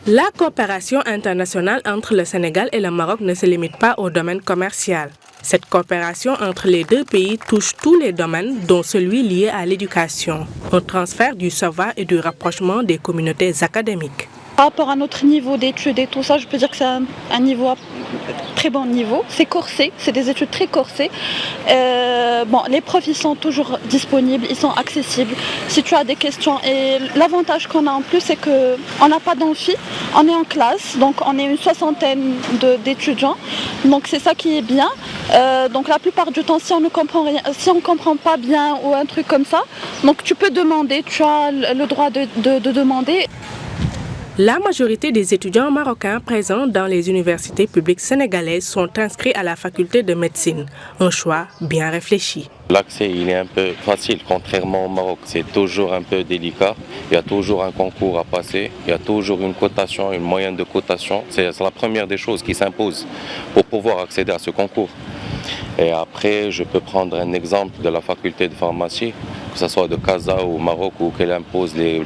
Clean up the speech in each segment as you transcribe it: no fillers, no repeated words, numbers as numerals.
La coopération internationale entre le Sénégal et le Maroc ne se limite pas au domaine commercial. Cette coopération entre les deux pays touche tous les domaines, dont celui lié à l'éducation, au transfert du savoir et du rapprochement des communautés académiques. Par rapport à notre niveau d'études et tout ça, je peux dire que c'est un niveau très bon niveau. C'est corsé, c'est des études très corsées. Les profs ils sont toujours disponibles, ils sont accessibles. Si tu as des questions, et l'avantage qu'on a en plus, c'est qu'on n'a pas d'amphi, on est en classe, donc on est une soixantaine d'étudiants. Donc c'est ça qui est bien. Donc la plupart du temps, si on ne comprend rien, si on comprend pas bien ou un truc comme ça, donc tu peux demander, tu as le droit de demander. La majorité des étudiants marocains présents dans les universités publiques sénégalaises sont inscrits à la faculté de médecine, un choix bien réfléchi. L'accès il est un peu facile, contrairement au Maroc, c'est toujours un peu délicat. Il y a toujours un concours à passer, il y a toujours une cotation, une moyenne de cotation. C'est la première des choses qui s'impose pour pouvoir accéder à ce concours. Et après, je peux prendre un exemple de la faculté de pharmacie, que ce soit de Casa ou au Maroc, où qu'elle impose les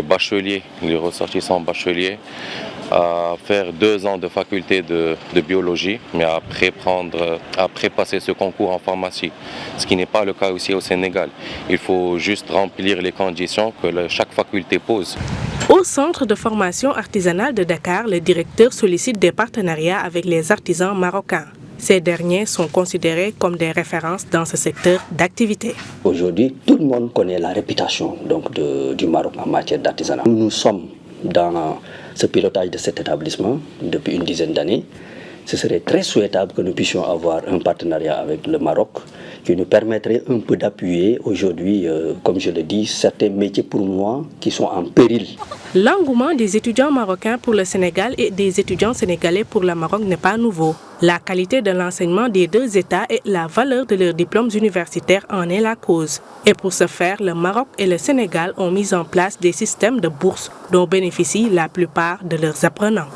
bacheliers, les ressortissants bacheliers, à faire 2 ans de faculté de biologie, mais après passer ce concours en pharmacie, ce qui n'est pas le cas aussi au Sénégal. Il faut juste remplir les conditions que chaque faculté pose. Au centre de formation artisanale de Dakar, le directeur sollicite des partenariats avec les artisans marocains. Ces derniers sont considérés comme des références dans ce secteur d'activité. Aujourd'hui, tout le monde connaît la réputation du Maroc en matière d'artisanat. Nous sommes dans ce pilotage de cet établissement depuis une dizaine d'années. Ce serait très souhaitable que nous puissions avoir un partenariat avec le Maroc qui nous permettrait un peu d'appuyer aujourd'hui, comme je le dis, certains métiers pour moi qui sont en péril. L'engouement des étudiants marocains pour le Sénégal et des étudiants sénégalais pour le Maroc n'est pas nouveau. La qualité de l'enseignement des deux États et la valeur de leurs diplômes universitaires en est la cause. Et pour ce faire, le Maroc et le Sénégal ont mis en place des systèmes de bourses dont bénéficient la plupart de leurs apprenants.